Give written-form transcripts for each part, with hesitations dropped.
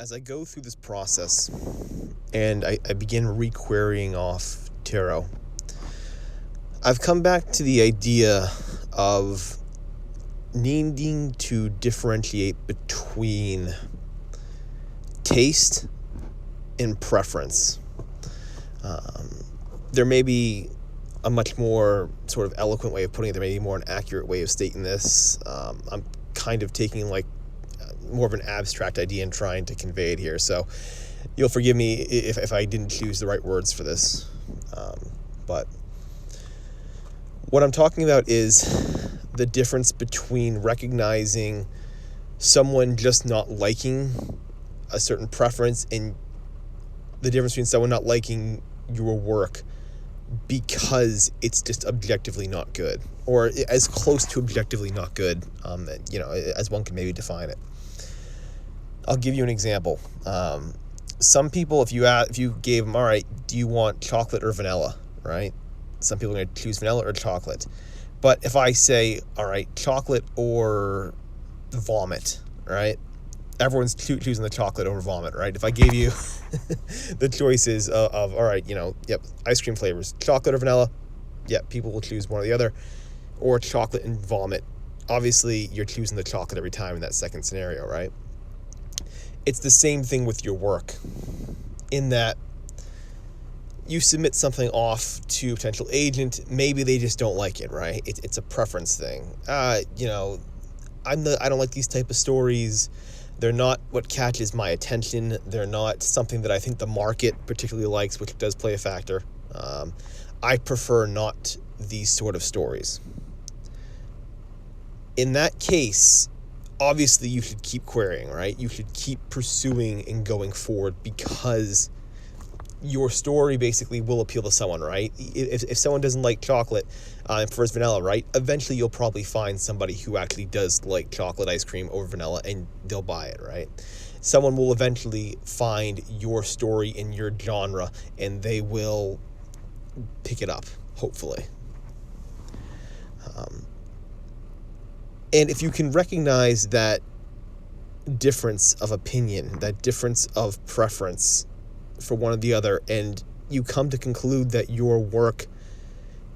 as I go through this process and I begin re-querying off tarot, I've come back to the idea of needing to differentiate between taste and preference. There may be a much more sort of eloquent way of putting it. There may be more an accurate way of stating this. I'm kind of taking more of an abstract idea and trying to convey it here. So you'll forgive me if I didn't choose the right words for this. But what I'm talking about is the difference between recognizing someone just not liking a certain preference and the difference between someone not liking your work because it's just objectively not good, or as close to objectively not good, as one can maybe define it. I'll give you an example. Some people, if you gave them, all right, do you want chocolate or vanilla, right? Some people are going to choose vanilla or chocolate. But if I say, all right, chocolate or vomit, right? Everyone's choosing the chocolate over vomit, right? If I gave you the choices of all right, ice cream flavors, chocolate or vanilla, people will choose one or the other, or chocolate and vomit. Obviously, you're choosing the chocolate every time in that second scenario, right? It's the same thing with your work, in that you submit something off to a potential agent, maybe they just don't like it, right? It's a preference thing. I don't like these type of stories. They're not what catches my attention. They're not something that I think the market particularly likes, which does play a factor. I prefer not these sort of stories. In that case, obviously you should keep querying, right? You should keep pursuing and going forward, because your story basically will appeal to someone, right? If someone doesn't like chocolate and prefers vanilla, right? Eventually you'll probably find somebody who actually does like chocolate ice cream over vanilla, and they'll buy it, right? Someone will eventually find your story in your genre, and they will pick it up, hopefully. And if you can recognize that difference of opinion, that difference of preference for one or the other, and you come to conclude that your work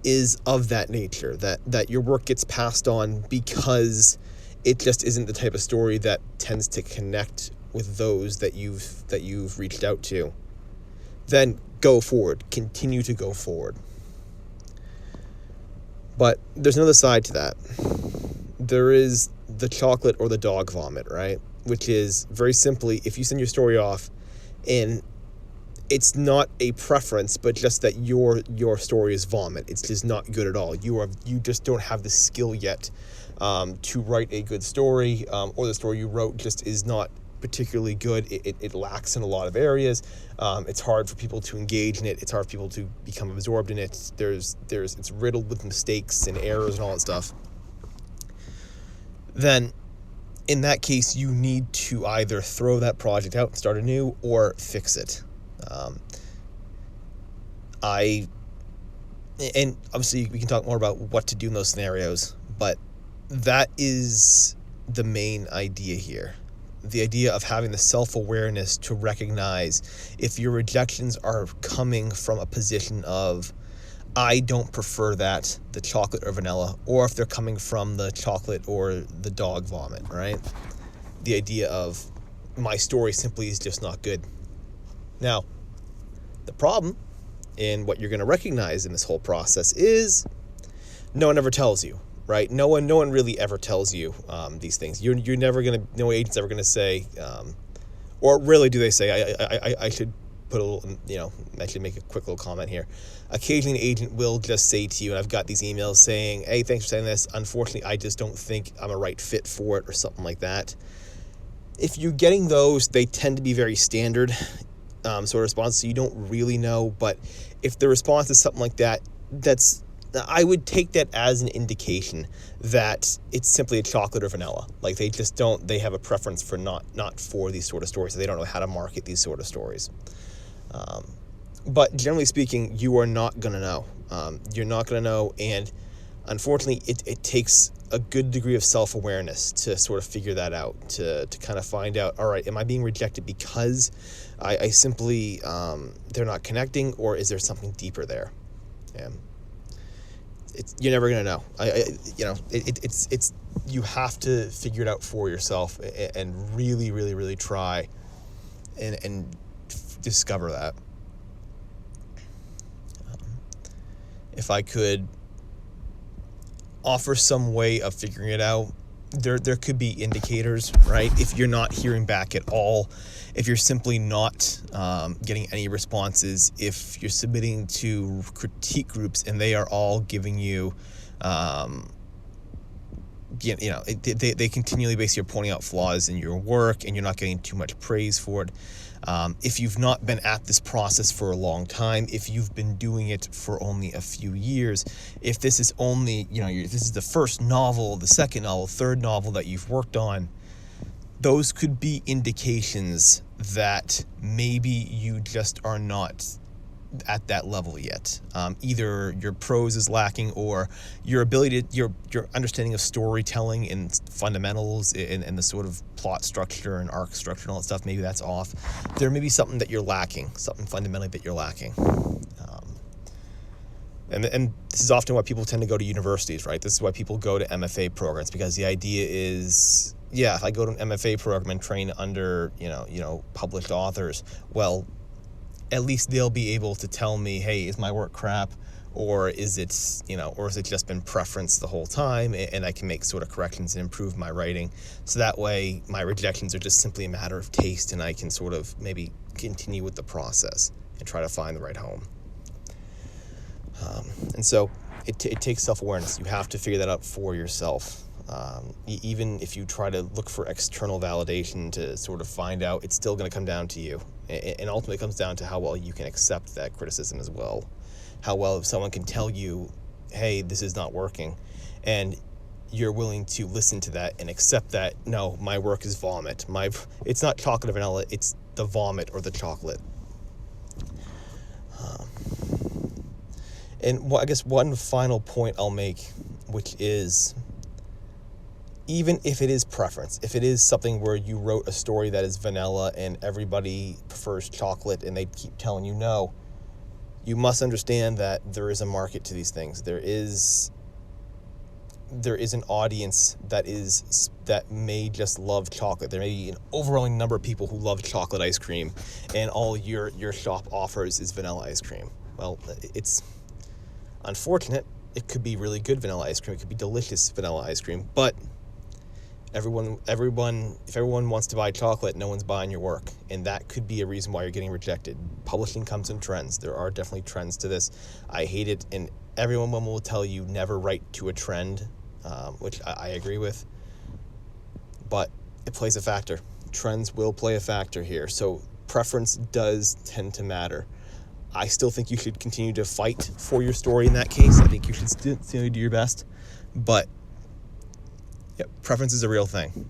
is of that nature, that your work gets passed on because it just isn't the type of story that tends to connect with those that you've reached out to, then go forward, continue to go forward. But there's another side to that. There is the chocolate or the dog vomit, right? Which is very simply, if you send your story off and it's not a preference, but just that your story is vomit. It's just not good at all. You just don't have the skill yet to write a good story, or the story you wrote just is not particularly good. It lacks in a lot of areas. It's hard for people to engage in it. It's hard for people to become absorbed in it. It's riddled with mistakes and errors and all that stuff. Then, in that case, you need to either throw that project out and start anew, or fix it. And obviously we can talk more about what to do in those scenarios, but that is the main idea here. The idea of having the self-awareness to recognize if your rejections are coming from a position of, I don't prefer that, the chocolate or vanilla, or if they're coming from the chocolate or the dog vomit, right? The idea of, my story simply is just not good. Now, the problem, and what you're going to recognize in this whole process, is no one ever tells you, right? No one really ever tells you these things. You're never going to, no agent's ever going to say, or really do they say, I should put a little, actually make a quick little comment here. Occasionally an agent will just say to you, and I've got these emails saying, hey, thanks for saying this. Unfortunately, I just don't think I'm a right fit for it, or something like that. If you're getting those, they tend to be very standard sort of response, so you don't really know. But if the response is something like that, I would take that as an indication that it's simply a chocolate or vanilla. Like they have a preference for not for these sort of stories, so they don't know how to market these sort of stories. But generally speaking, you are not going to know. You're not going to know, and unfortunately, it takes a good degree of self-awareness to sort of figure that out, to kind of find out, all right, am I being rejected because I simply, they're not connecting, or is there something deeper there? Yeah. You're never going to know. It's you have to figure it out for yourself and really, really, really try and discover that. If I could offer some way of figuring it out, there could be indicators, right? If you're not hearing back at all, if you're simply not getting any responses, if you're submitting to critique groups and they are all giving you, they continually basically are pointing out flaws in your work and you're not getting too much praise for it. If you've not been at this process for a long time, if you've been doing it for only a few years, if this is only, this is the first novel, the second novel, third novel that you've worked on, those could be indications that maybe you just are not at that level yet. Either your prose is lacking, or your ability to, your understanding of storytelling and fundamentals and the sort of plot structure and arc structure and all that stuff, maybe that's off. There may be something that you're lacking, something fundamentally that you're lacking. And this is often why people tend to go to universities, right? This is why people go to MFA programs, because the idea is, if I go to an MFA program and train under, published authors, well, at least they'll be able to tell me, hey, is my work crap, or is it, or has it just been preference the whole time, and I can make sort of corrections and improve my writing. So that way my rejections are just simply a matter of taste, and I can sort of maybe continue with the process and try to find the right home. And so it takes self-awareness. You have to figure that out for yourself. Even if you try to look for external validation to sort of find out, it's still going to come down to you. And ultimately it comes down to how well you can accept that criticism as well. How well if someone can tell you, hey, this is not working, and you're willing to listen to that and accept that, no, my work is vomit. It's not chocolate or vanilla, it's the vomit or the chocolate. And I guess one final point I'll make, which is, even if it is preference, if it is something where you wrote a story that is vanilla and everybody prefers chocolate and they keep telling you no, you must understand that there is a market to these things. There is an audience that may just love chocolate. There may be an overwhelming number of people who love chocolate ice cream, and all your shop offers is vanilla ice cream. Well, it's unfortunate. It could be really good vanilla ice cream. It could be delicious vanilla ice cream, but if everyone wants to buy chocolate, no one's buying your work, and that could be a reason why you're getting rejected. Publishing comes in trends. There are definitely trends to this. I hate it, and everyone will tell you never write to a trend, which I agree with, but it plays a factor. Trends will play a factor here, so preference does tend to matter. I still think you should continue to fight for your story in that case. I think you should still do your best, but preference is a real thing.